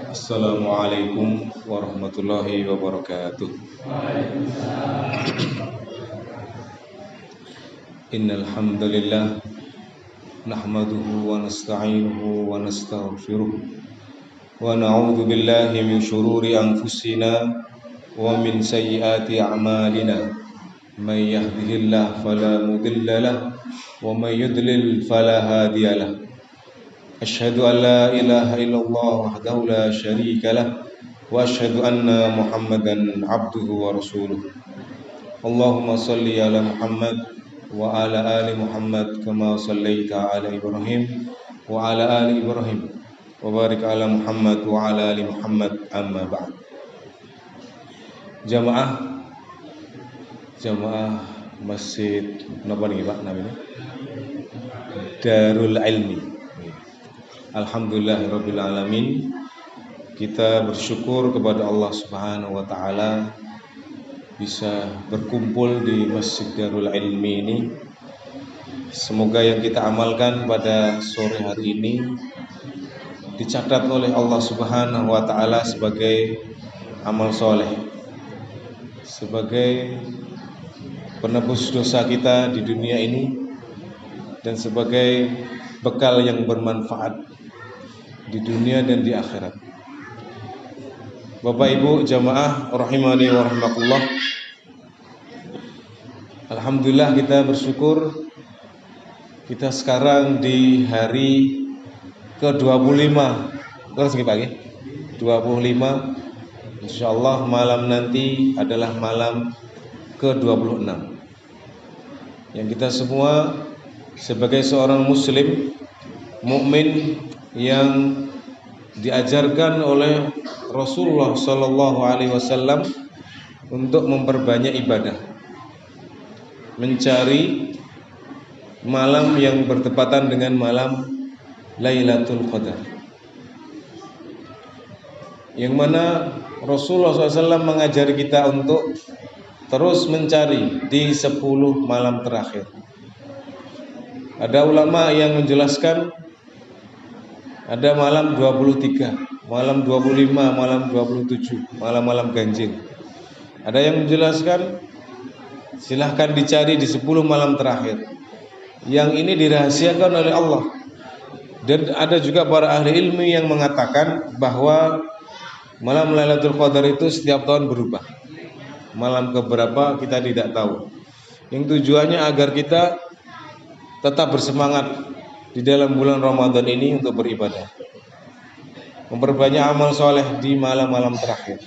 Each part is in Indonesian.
Assalamualaikum warahmatullahi wabarakatuh. Innal hamdalillah nahmaduhu wa nasta'inuhu wa nastaghfiruh wa na'udzu billahi min shururi anfusina wa min sayyiati a'malina. May yahdihillahu fala mudilla lahu wa may yudlil fala hadiya lahu. Asyhadu an la ilaha illallah wahdahu la syarika lah wa asyhadu anna Muhammadan abduhu wa rasuluh. Allahumma salli ala Muhammad wa ala ali Muhammad kama sallaita ala Ibrahim wa ala ali Ibrahim wa barik ala Muhammad wa ala ali Muhammad, amma ba'd. Jamaah Masjid napa niki Pak namanya? Darul Ilmi. Alhamdulillahirabbil alamin. Kita bersyukur kepada Allah Subhanahu wa taala bisa berkumpul di Masjid Darul Ilmi ini. Semoga yang kita amalkan pada sore hari ini dicatat oleh Allah Subhanahu wa taala sebagai amal soleh, sebagai penebus dosa kita di dunia ini, dan sebagai bekal yang bermanfaat di dunia dan di akhirat. Bapak Ibu jamaah rahimani wa rahimakumullah. Alhamdulillah kita bersyukur kita sekarang di hari ke-25. Terus pagi 25. Insyaallah malam nanti adalah malam ke-26. Yang kita semua sebagai seorang muslim mukmin yang diajarkan oleh Rasulullah Sallallahu Alaihi Wasallam untuk memperbanyak ibadah, mencari malam yang bertepatan dengan malam Lailatul Qadar, yang mana Rasulullah SAW mengajari kita untuk terus mencari di 10 malam terakhir. Ada ulama yang menjelaskan ada malam 23, malam 25, malam 27, malam-malam ganjil. Ada yang menjelaskan silahkan dicari di 10 malam terakhir. Yang ini dirahasiakan oleh Allah. Dan ada juga para ahli ilmu yang mengatakan bahwa malam Lailatul Qadar itu setiap tahun berubah. Malam keberapa kita tidak tahu. Yang tujuannya agar kita tetap bersemangat di dalam bulan Ramadan ini untuk beribadah, memperbanyak amal soleh di malam-malam terakhir.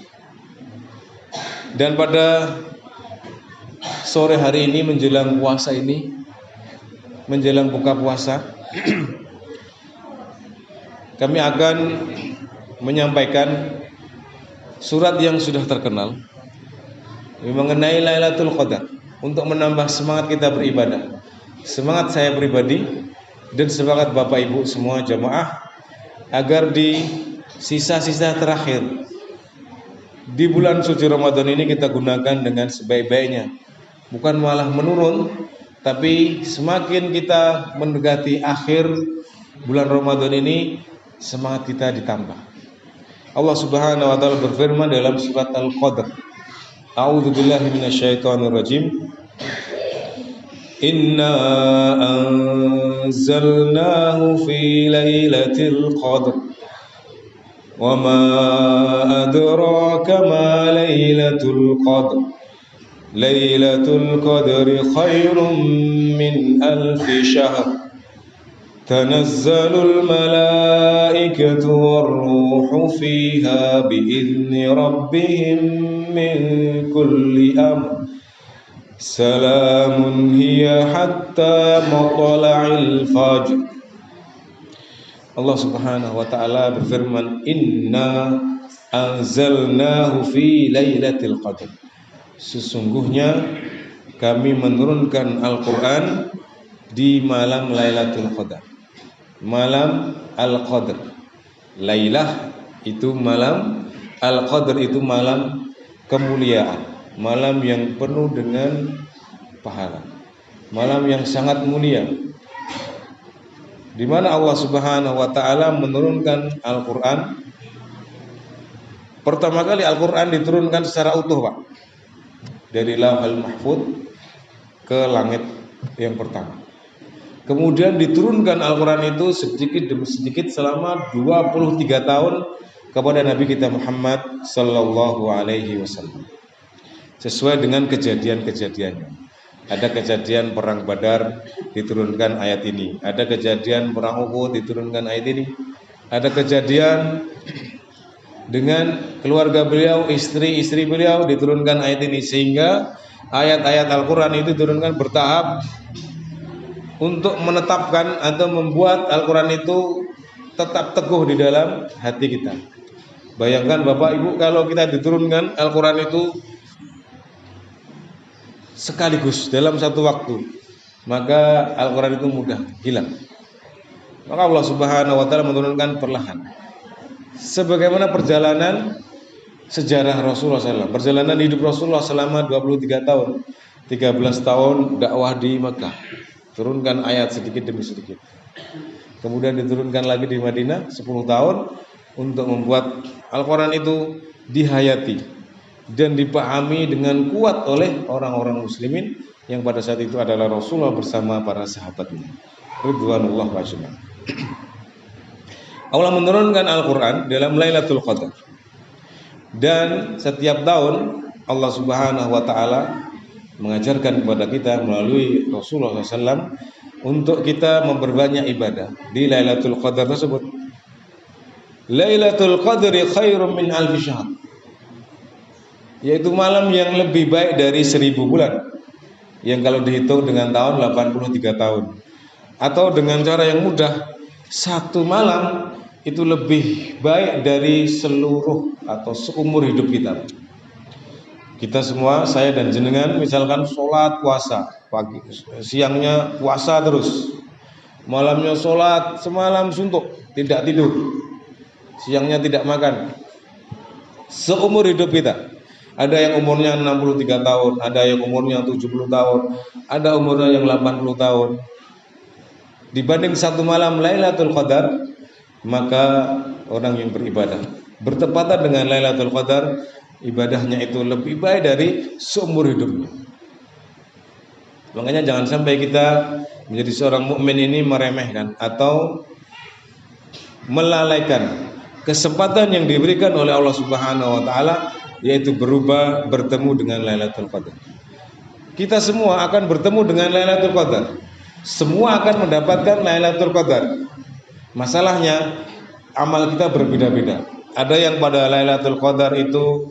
Dan pada sore hari ini menjelang puasa ini, menjelang buka puasa, kami akan menyampaikan surat yang sudah terkenal mengenai Lailatul Qadar untuk menambah semangat kita beribadah. Semangat saya pribadi dan semangat Bapak Ibu semua jamaah agar di sisa-sisa terakhir di bulan suci Ramadan ini kita gunakan dengan sebaik-baiknya. Bukan malah menurun, tapi semakin kita mendekati akhir bulan Ramadan ini, semangat kita ditambah. Allah Subhanahu wa taala berfirman dalam surat Al-Qadr. A'udzubillahi minasyaitonirrajim. Inna anzalnahu fi lailatul qadr wa ma adraka ma lailatul qadr lailatul qadri khairum min alfi syahr tanazzalul malaikatu warruhu fiha biizni rabbihim min kulli amr Salamun hiya hatta matla'il fajr. Allah Subhanahu wa taala berfirman, Inna anzalnahu fi lailatul qadr. Sesungguhnya kami menurunkan Al-Quran di malam Lailatul Qadar. Malam Al-Qadr. Lailah itu malam, Al-Qadr itu malam kemuliaan. Malam yang penuh dengan pahala, malam yang sangat mulia, di mana Allah Subhanahu wa taala menurunkan Al-Qur'an Pertama kali Al-Quran diturunkan secara utuh, Pak, dari Lauhul Mahfuz ke langit yang pertama. Kemudian diturunkan Al-Quran itu sedikit demi sedikit selama 23 tahun kepada Nabi kita Muhammad Sallallahu Alaihi Wasallam, sesuai dengan kejadian-kejadiannya. Ada kejadian perang Badar, diturunkan ayat ini. Ada kejadian perang Uhud, diturunkan ayat ini. Ada kejadian dengan keluarga beliau, istri-istri beliau, diturunkan ayat ini. Sehingga ayat-ayat Al-Quran itu diturunkan bertahap untuk menetapkan atau membuat Al-Quran itu tetap teguh di dalam hati kita. Bayangkan Bapak Ibu, kalau kita diturunkan Al-Quran itu sekaligus dalam satu waktu, maka Al-Quran itu mudah hilang. Maka Allah Subhanahu wa Ta'ala menurunkan perlahan, sebagaimana perjalanan sejarah Rasulullah SAW, perjalanan hidup Rasulullah selama 23 tahun, 13 tahun dakwah di Mekah, turunkan ayat sedikit demi sedikit. Kemudian diturunkan lagi di Madinah 10 tahun untuk membuat Al-Quran itu dihayati dan dipahami dengan kuat oleh orang-orang muslimin yang pada saat itu adalah Rasulullah bersama para sahabatnya ridwanullah wa'ajma'in. Allah menurunkan Al-Quran dalam Lailatul Qadar, dan setiap tahun Allah Subhanahu wa Ta'ala mengajarkan kepada kita melalui Rasulullah SAW untuk kita memperbanyak ibadah di Lailatul Qadar tersebut. Lailatul Qadri khairum min alfi syahr, yaitu malam yang lebih baik dari 1000 bulan, yang kalau dihitung dengan tahun 83 tahun. Atau dengan cara yang mudah, satu malam itu lebih baik dari seluruh atau seumur hidup kita. Kita semua, saya dan jenengan, misalkan sholat puasa pagi, siangnya puasa terus, malamnya sholat semalam suntuk, tidak tidur, siangnya tidak makan. Seumur hidup kita, ada yang umurnya 63 tahun, ada yang umurnya 70 tahun, ada umurnya yang 80 tahun. Dibanding satu malam Lailatul Qadar, maka orang yang beribadah bertepatan dengan Lailatul Qadar, ibadahnya itu lebih baik dari seumur hidupnya. Makanya jangan sampai kita menjadi seorang mukmin ini meremehkan atau melalaikan kesempatan yang diberikan oleh Allah Subhanahu wa Ta'ala, yaitu bertemu dengan Lailatul Qadar. Kita semua akan bertemu dengan Lailatul Qadar, semua akan mendapatkan Lailatul Qadar. Masalahnya amal kita berbeda-beda. Ada yang pada Lailatul Qadar itu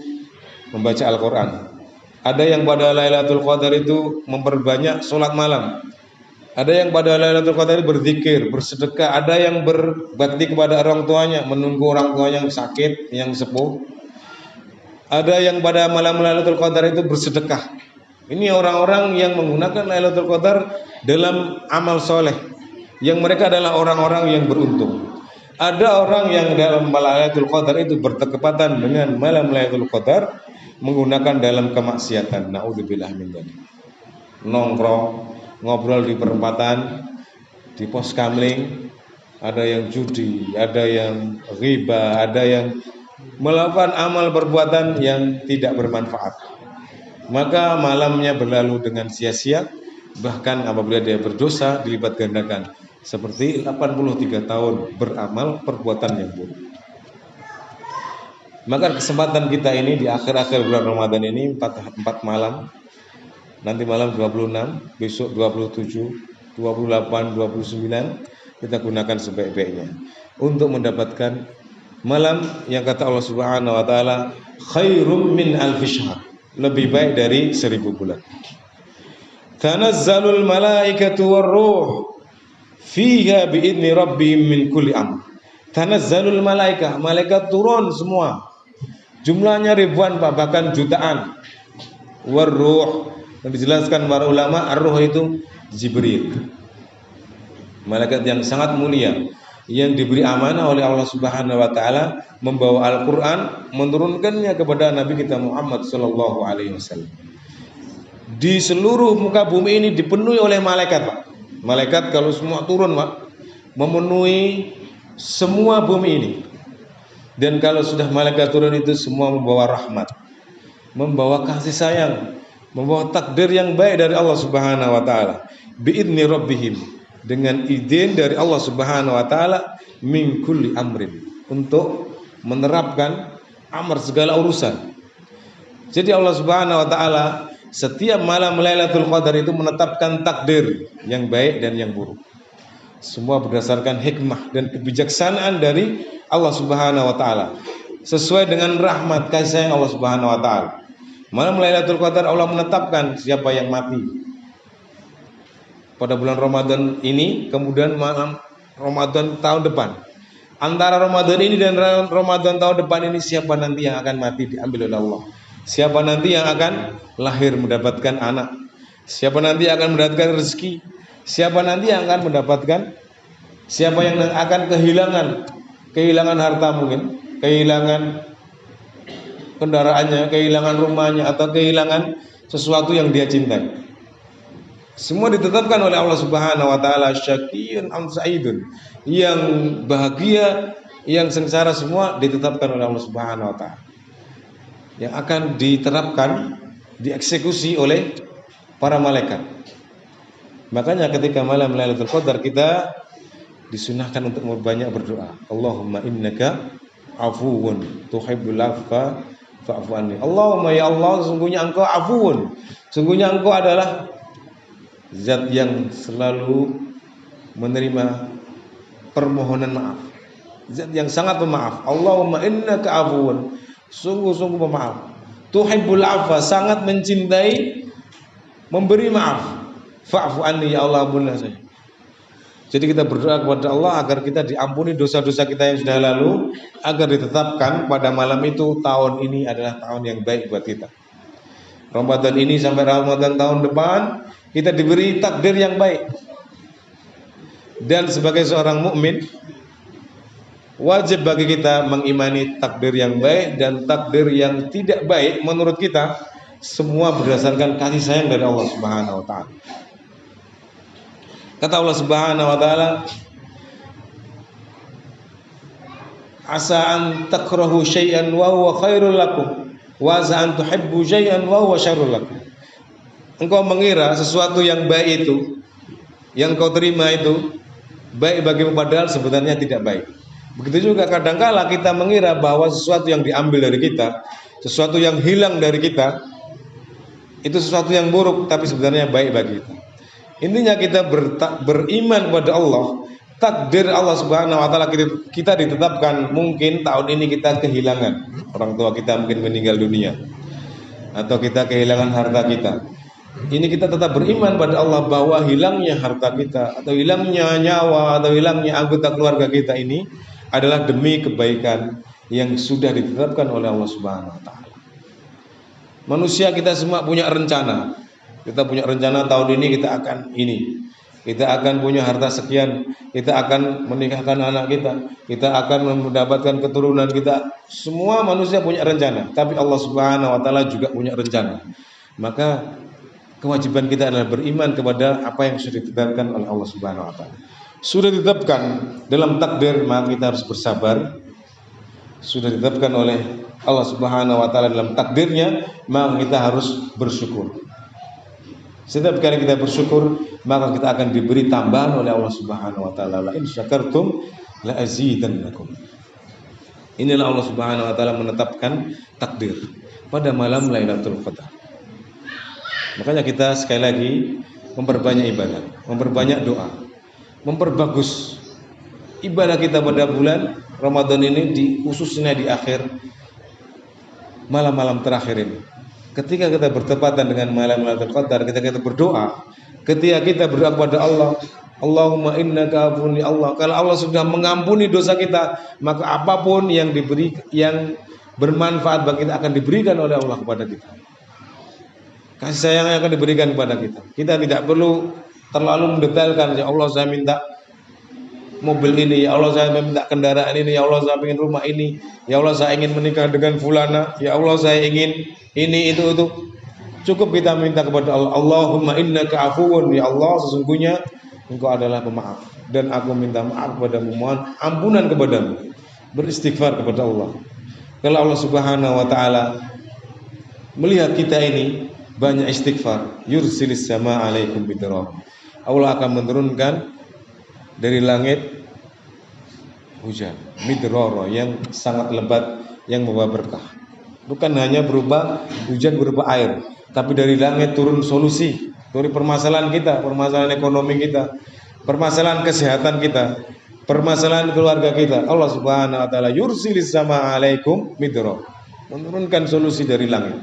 membaca Al-Quran, ada yang pada Lailatul Qadar itu memperbanyak sholat malam, ada yang pada Lailatul Qadar berzikir, bersedekah, ada yang berbakti kepada orang tuanya, menunggu orang tua yang sakit, yang sepuh. Ada yang pada malam Lailatul Qadar itu bersedekah. Ini orang-orang yang menggunakan Lailatul Qadar dalam amal soleh, yang mereka adalah orang-orang yang beruntung. Ada orang yang dalam Lailatul Qadar itu bertepatan dengan malam Lailatul Qadar menggunakan dalam kemaksiatan. Naudzubillah min dzalik. Nongkrong, ngobrol di perempatan, di pos kamling, ada yang judi, ada yang riba, ada yang melakukan amal perbuatan yang tidak bermanfaat. Maka malamnya berlalu dengan sia-sia, bahkan apabila dia berdosa dilipat gandakan, seperti 83 tahun beramal perbuatan yang buruk. Maka kesempatan kita ini di akhir-akhir bulan Ramadan ini 4 malam, nanti malam 26, besok 27, 28, 29, kita gunakan sebaik-baiknya untuk mendapatkan malam yang kata Allah Subhanahu wa Ta'ala khairum min alfi syahr, lebih baik dari 1000 bulan. Tanazzalul malaikatu warruh fiha biidni rabbihim min kulli amr. Tanazzalul malaikah, malaikat turun semua, jumlahnya ribuan Pak, bahkan jutaan. Warruh, yang dijelaskan para ulama, ar-ruh itu Jibril, malaikat yang sangat mulia, yang diberi amanah oleh Allah Subhanahu wa Ta'ala membawa Al-Quran, menurunkannya kepada Nabi kita Muhammad Sallallahu Alaihi Wasallam. Di seluruh muka bumi ini dipenuhi oleh malaikat Pak. Malaikat kalau semua turun Pak, memenuhi semua bumi ini. Dan kalau sudah malaikat turun itu semua membawa rahmat, membawa kasih sayang, membawa takdir yang baik dari Allah Subhanahu wa taala. Biidzni rabbihim, dengan izin dari Allah Subhanahu wa taala, min kulli amrin, untuk menerapkan amar segala urusan. Jadi Allah Subhanahu wa taala setiap malam Lailatul Qadar itu menetapkan takdir yang baik dan yang buruk. Semua berdasarkan hikmah dan kebijaksanaan dari Allah Subhanahu wa taala, sesuai dengan rahmat kasih sayang Allah Subhanahu wa taala. Malam Lailatul Qadar Allah menetapkan siapa yang mati pada bulan Ramadan ini, kemudian malam Ramadan tahun depan. Antara Ramadan ini dan Ramadan tahun depan ini, siapa nanti yang akan mati diambil oleh Allah. Siapa nanti yang akan lahir mendapatkan anak, siapa nanti yang akan mendapatkan rezeki, siapa nanti yang akan mendapatkan, siapa yang akan kehilangan harta, mungkin kehilangan kendaraannya, kehilangan rumahnya, atau kehilangan sesuatu yang dia cintai. Semua ditetapkan oleh Allah Subhanahu wa taala, syaqiyun am sa'idun, yang bahagia, yang sengsara, semua ditetapkan oleh Allah Subhanahu wa taala, yang akan diterapkan, dieksekusi oleh para malaikat. Makanya ketika malam Lailatul Qadar kita disunahkan untuk banyak berdoa. Allahumma innaka afuwun tuhibbul afwa fa'fu anni. Allahumma, ya Allah, sesungguhnya Engkau afuwun, sesungguhnya Engkau adalah zat yang selalu menerima permohonan maaf, zat yang sangat pemaaf. Allahumma innaka afuwun, sungguh-sungguh pemaaf. Tuhibbul afwa, sangat mencintai memberi maaf. Fa'fu anni, ya Allah, ampunilah saya. Jadi kita berdoa kepada Allah agar kita diampuni dosa-dosa kita yang sudah lalu, agar ditetapkan pada malam itu tahun ini adalah tahun yang baik buat kita. Ramadan ini sampai Ramadan tahun depan kita diberi takdir yang baik. Dan sebagai seorang mukmin, wajib bagi kita mengimani takdir yang baik dan takdir yang tidak baik menurut kita, semua berdasarkan kasih sayang dari Allah Subhanahu wa taala. Kata Allah Subhanahu wa taala, asa an takrahu syai'an wa huwa khairul lakum wa asa an tuhibbu syai'an wa huwa syarrul lakum. Engkau mengira sesuatu yang baik itu, yang kau terima itu baik bagimu, padahal sebenarnya tidak baik. Begitu juga kadangkala kita mengira bahwa sesuatu yang diambil dari kita, sesuatu yang hilang dari kita, itu sesuatu yang buruk, tapi sebenarnya baik bagi kita. Intinya kita beriman kepada Allah, takdir Allah Subhanahu wa taala. Kita ditetapkan, mungkin tahun ini kita kehilangan orang tua kita, mungkin meninggal dunia, atau kita kehilangan harta kita. Ini kita tetap beriman pada Allah bahwa hilangnya harta kita, atau hilangnya nyawa, atau hilangnya anggota keluarga kita ini adalah demi kebaikan yang sudah ditetapkan oleh Allah Subhanahu wa taala. Manusia kita semua punya rencana. Kita punya rencana tahun ini kita akan ini, kita akan punya harta sekian, kita akan menikahkan anak kita akan mendapatkan keturunan kita. Semua manusia punya rencana, tapi Allah Subhanahu wa taala juga punya rencana. Maka kewajiban kita adalah beriman kepada apa yang sudah ditetapkan oleh Allah Subhanahu wa taala. Sudah ditetapkan dalam takdir, maka kita harus bersabar. Sudah ditetapkan oleh Allah Subhanahu wa taala dalam takdirnya, maka kita harus bersyukur. Setiap kali kita bersyukur, maka kita akan diberi tambahan oleh Allah Subhanahu wa taala. La in syakartum la azidannakum. Inilah Allah Subhanahu wa taala menetapkan takdir pada malam Lailatul Qadar. Makanya kita sekali lagi memperbanyak ibadah, memperbanyak doa, memperbagus ibadah kita pada bulan Ramadan ini, khususnya di akhir malam-malam terakhir ini. Ketika kita bertepatan dengan malam Lailatul Qadar, ketika kita berdoa, ketika kita berdoa kepada Allah, Allahumma innaka afuwun, ya Allah. Kalau Allah sudah mengampuni dosa kita, maka apapun yang yang bermanfaat bagi kita akan diberikan oleh Allah kepada kita. Kasih sayang yang akan diberikan kepada kita. Kita tidak perlu terlalu mendetailkan, ya Allah saya minta mobil ini, ya Allah saya minta kendaraan ini, ya Allah saya ingin rumah ini, ya Allah saya ingin menikah dengan fulana, ya Allah saya ingin ini itu. Cukup kita minta kepada Allah, Allahumma innaka afuwun, ya Allah sesungguhnya Engkau adalah pemaaf dan aku minta maaf kepadamu, mohon ampunan kepadamu. beristighfar kepada Allah. Kalau Allah Subhanahu wa taala melihat kita ini banyak istighfar, yursilis sama alaikum bidrar. Allah akan menurunkan dari langit hujan midrar yang sangat lebat yang membawa berkah. Bukan hanya berupa hujan berupa air, tapi dari langit turun solusi dari permasalahan kita, permasalahan ekonomi kita, permasalahan kesehatan kita, permasalahan keluarga kita. Allah Subhanahu wa taala yursilis sama alaikum midrar, menurunkan solusi dari langit.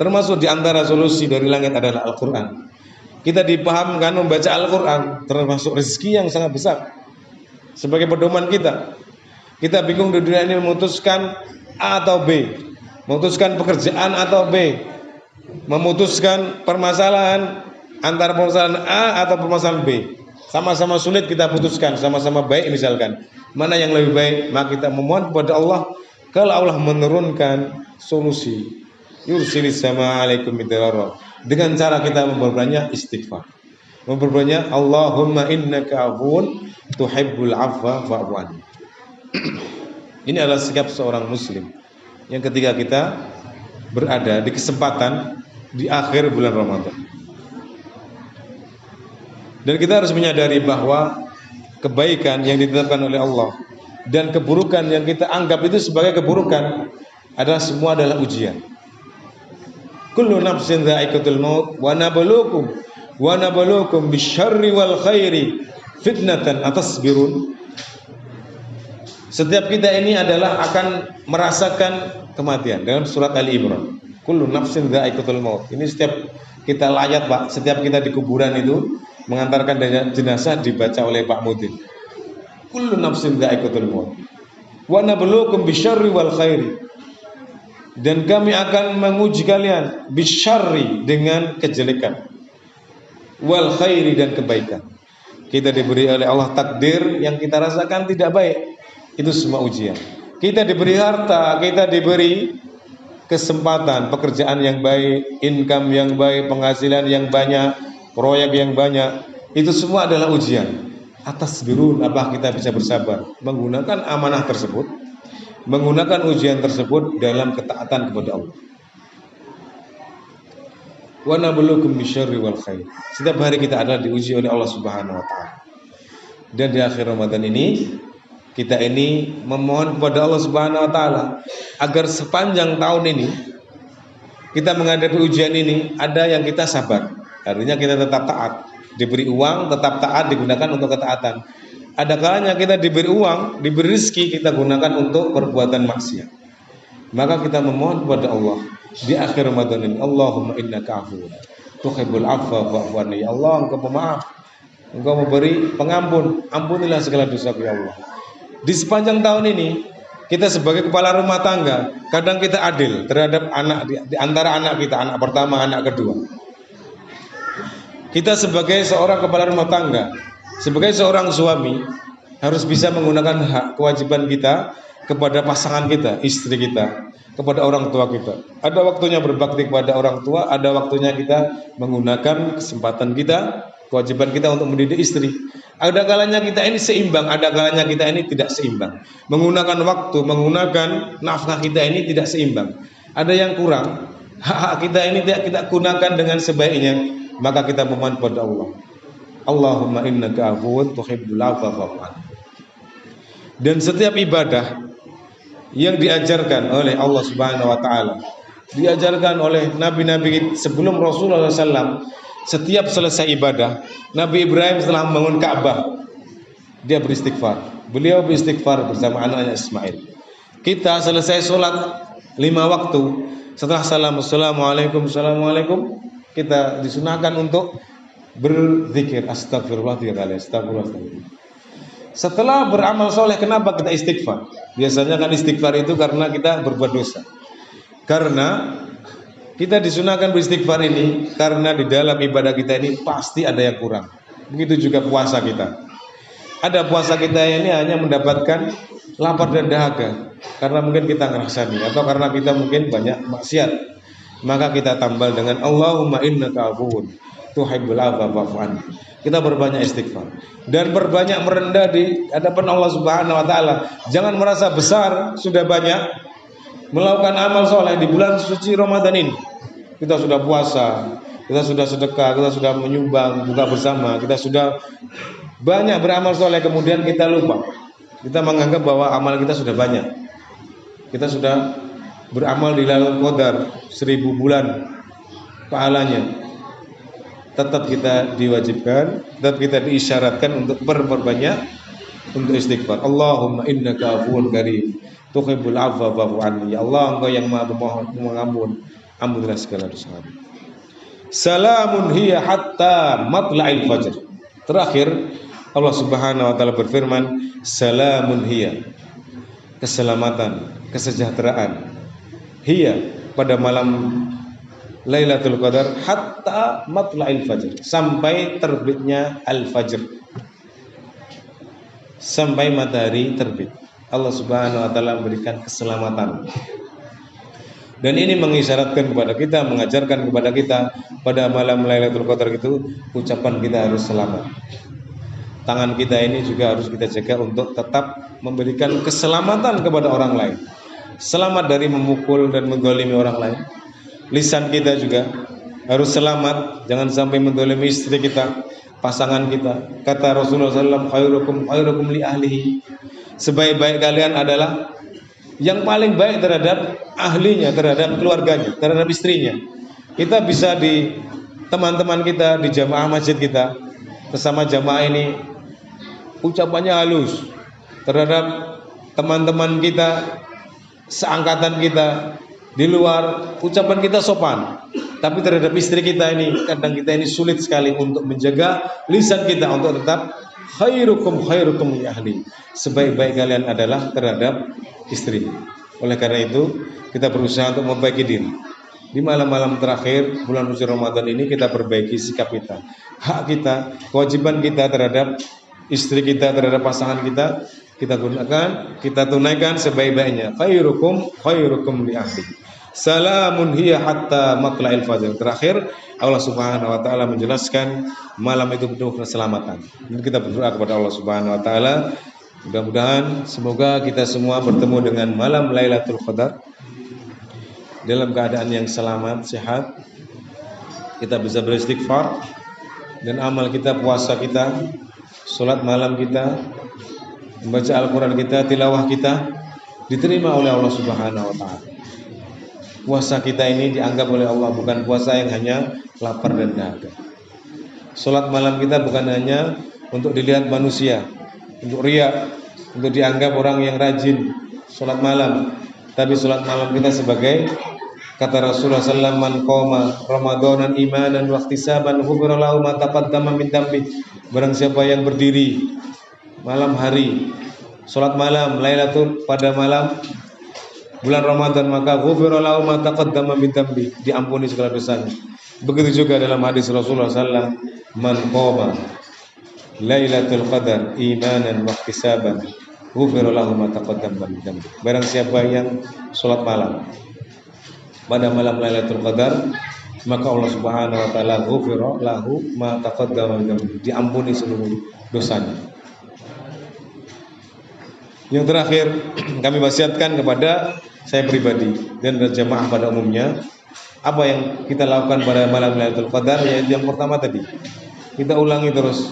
Termasuk di antara solusi dari langit adalah Al-Quran. Kita dipahamkan membaca Al-Quran termasuk rezeki yang sangat besar. Sebagai pedoman kita, kita bingung di dunia ini memutuskan A atau B, memutuskan pekerjaan atau B, memutuskan permasalahan antara permasalahan A atau permasalahan B. Sama-sama sulit kita putuskan, sama-sama baik misalkan. Mana yang lebih baik? Maka kita memohon kepada Allah. Kalau Allah menurunkan solusi, yursilis sama alaikum midrar, dengan cara kita memperbanyak istighfar, memperbanyak Allahumma innaka afuwun tuhibbul afwa fa'fu anni. Ini adalah sikap seorang muslim yang ketika kita berada di kesempatan di akhir bulan Ramadan. Dan kita harus menyadari bahwa kebaikan yang ditetapkan oleh Allah dan keburukan yang kita anggap itu sebagai keburukan adalah semua adalah ujian. Kullu nafsin dha'iqatul maut wa nabluukum bisyarri wal khairi fitnatan atasbirun. Setiap kita ini adalah akan merasakan kematian. Dalam surat Ali Imran, kullu nafsin dha'iqatul maut. Ini setiap kita layat, Pak. Setiap kita di kuburan itu mengantarkan jenazah dibaca oleh Pak Mudin. Kullu nafsin dha'iqatul maut wa nabluukum bisyarri wal khairi. Dan kami akan menguji kalian bisyarri dengan kejelekan, wal khairi dan kebaikan. Kita diberi oleh Allah takdir yang kita rasakan tidak baik, itu semua ujian. Kita diberi harta, kita diberi kesempatan, pekerjaan yang baik, income yang baik, penghasilan yang banyak, proyek yang banyak, itu semua adalah ujian. Atas birun, apa kita bisa bersabar menggunakan amanah tersebut, menggunakan ujian tersebut dalam ketaatan kepada Allah. Wa nabluukum bisyarri wal khair. Setiap hari kita adalah diuji oleh Allah Subhanahu wa taala. Dan di akhir Ramadan ini kita ini memohon kepada Allah Subhanahu wa taala agar sepanjang tahun ini kita menghadapi ujian ini ada yang kita sabar. Artinya kita tetap taat, diberi uang tetap taat digunakan untuk ketaatan. Ada kalanya kita diberi uang, diberi rezeki, kita gunakan untuk perbuatan maksiat. Maka kita memohon kepada Allah di akhir Ramadan ini, Allahumma innaka afuwun tuhibbul afwa fa'fu anni. Ya Allah, Engkau pemaaf, Engkau memberi pengampun, ampunilah segala dosa ya Allah. Di sepanjang tahun ini kita sebagai kepala rumah tangga, kadang kita adil terhadap anak di antara anak kita, anak pertama, anak kedua. Kita sebagai seorang kepala rumah tangga, sebagai seorang suami harus bisa menggunakan hak kewajiban kita kepada pasangan kita, istri kita, kepada orang tua kita. Ada waktunya berbakti kepada orang tua, ada waktunya kita menggunakan kesempatan kita, kewajiban kita untuk mendidik istri. Ada kalanya kita ini seimbang, ada kalanya kita ini tidak seimbang. Menggunakan waktu, menggunakan nafkah kita ini tidak seimbang. Ada yang kurang, hak kita ini tidak kita gunakan dengan sebaiknya, maka kita memohon kepada Allah. Allahumma innaka afuwun tuhibbul afwa fa'fu anni. Dan setiap ibadah yang diajarkan oleh Allah Subhanahu wa taala, diajarkan oleh nabi-nabi sebelum Rasulullah SAW, setiap selesai ibadah, Nabi Ibrahim setelah membangun Ka'bah, dia beristighfar. Beliau beristighfar bersama anaknya Ismail. Kita selesai sholat 5 waktu, setelah salam assalamualaikum, assalamualaikum, kita disunahkan untuk berzikir astagfirullah 3 kali, astagfirullah. Setelah beramal soleh, kenapa kita istighfar? Biasanya kan istighfar itu karena kita berbuat dosa. Karena kita disunahkan beristighfar ini karena di dalam ibadah kita ini pasti ada yang kurang. Begitu juga puasa kita. Ada puasa kita ini hanya mendapatkan lapar dan dahaga karena mungkin kita ngerasani atau karena kita mungkin banyak maksiat. Maka kita tambal dengan Allahumma innaka afuwun tuhibbul afwa fa'fu anni. Kita berbanyak istighfar dan berbanyak merendah di hadapan Allah Subhanahu wa taala. Jangan merasa besar sudah banyak melakukan amal soleh di bulan suci Ramadan ini. Kita sudah puasa, kita sudah sedekah, kita sudah menyumbang buka bersama, kita sudah banyak beramal soleh, kemudian kita lupa. Kita menganggap bahwa amal kita sudah banyak. Kita sudah beramal di Lailatul Qadar 1000 bulan pahalanya. Tetap kita diwajibkan, tetap kita diisyaratkan untuk berbanyak untuk istighfar. Allahumma innaka afuwun karim tuhibbul afwa fa'fu anni. Ya Allah, Engkau yang Maha Pemohon pengampun, ampunilah segala dosa kami. Salamun hiya hatta matla'il fajr. Terakhir Allah Subhanahu wa taala berfirman, salamun hiya, keselamatan, kesejahteraan, hiya pada malam Lailatul Qadar hatta matla'il fajr, sampai terbitnya al-fajr, sampai matahari terbit. Allah Subhanahu wa taala memberikan keselamatan. Dan ini mengisyaratkan kepada kita, mengajarkan kepada kita pada malam Lailatul Qadar itu ucapan kita harus selamat. Tangan kita ini juga harus kita jaga untuk tetap memberikan keselamatan kepada orang lain. Selamat dari memukul dan menggolimi orang lain. Lisan kita juga harus selamat, jangan sampai mendolimi istri kita, pasangan kita. Kata Rasulullah SAW, khairukum li ahlihi. Sebaik-baik kalian adalah yang paling baik terhadap ahlinya, terhadap keluarganya, terhadap istrinya. Kita bisa di teman-teman kita, di jamaah masjid kita, bersama jamaah ini, ucapannya halus terhadap teman-teman kita, seangkatan kita. Di luar ucapan kita sopan, tapi terhadap istri kita ini kadang kita ini sulit sekali untuk menjaga lisan kita untuk tetap khairukum li ahli. Sebaik-baik kalian adalah terhadap istri. Oleh karena itu kita berusaha untuk memperbaiki diri. Di malam-malam terakhir bulan suci Ramadan ini kita perbaiki sikap kita, hak kita, kewajiban kita terhadap istri kita, terhadap pasangan kita. Kita gunakan, kita tunaikan sebaik-baiknya. Khairukum li ahli. Salamun hiya hatta matla'il fajr. Terakhir Allah Subhanahu wa taala menjelaskan malam itu penuh keselamatan. Jadi kita berdoa kepada Allah Subhanahu wa taala, mudah-mudahan semoga kita semua bertemu dengan malam Lailatul Qadar dalam keadaan yang selamat, sehat. Kita bisa beristighfar dan amal kita, puasa kita, salat malam kita, membaca Al-Quran kita, tilawah kita diterima oleh Allah Subhanahu wa ta'ala. Puasa kita ini dianggap oleh Allah bukan puasa yang hanya lapar dan dahaga. Salat malam kita bukan hanya untuk dilihat manusia, untuk riya, untuk dianggap orang yang rajin salat malam, tapi salat malam kita sebagai kata Rasulullah sallallahu alaihi wasallam, man qoma ramadanan imanan wa ihtisaban ghufira lahu ma taqaddama min dhanbi. Barang siapa yang berdiri malam hari, salat malam Lailatul pada malam bulan Ramadan, maka ghufira lahu ma taqaddama min dhanbi, diampuni segala dosanya. Begitu juga dalam hadis Rasulullah sallallahu alaihi wasallam, man qama Lailatul Qadar imanan wa ihtisaban ghufira lahu ma taqaddama min dhanbi. Barang siapa yang salat malam pada malam Lailatul Qadar, maka Allah Subhanahu wa taala ghufira lahu ma taqaddama min dhanbi, diampuni seluruh dosanya. Yang terakhir kami wasiatkan kepada saya pribadi dan jamaah pada umumnya, apa yang kita lakukan pada malam Lailatul Qadar, yaitu yang pertama tadi kita ulangi terus,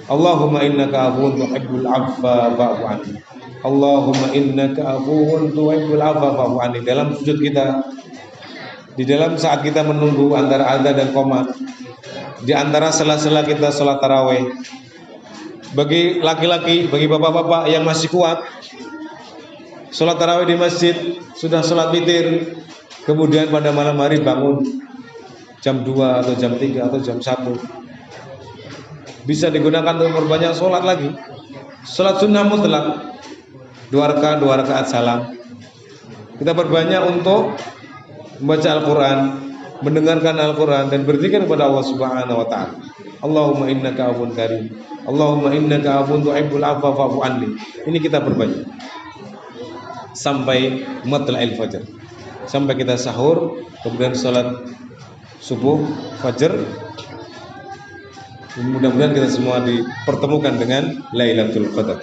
Allahumma innaka afuwun tuhibbul afwa fa'fu anni. Allahumma innaka afuwun tuhibbul afwa fa'fu anni. Dalam sujud kita, di dalam saat kita menunggu antara adzan dan qomat, di antara sela-sela kita salat tarawih. Bagi laki-laki, bagi bapak-bapak yang masih kuat, salat tarawih di masjid, sudah salat witir, kemudian pada malam hari bangun jam 2 atau jam 3 atau jam 1, bisa digunakan untuk memperbanyak salat lagi. Salat sunnah mutlak 2 rakaat salam. Kita perbanyak untuk membaca Al-Quran, mendengarkan Al-Quran, dan berzikir kepada Allah Subhanahu wa ta'ala. Allahumma innaka afuwun karim, Allahumma innaka afuwun tuhibbul afwa fa'fu anni. Ini kita perbanyak sampai matla'il fajr, sampai kita sahur, kemudian salat subuh, fajar, Mudah-mudahan kita semua dipertemukan dengan Lailatul Qadar.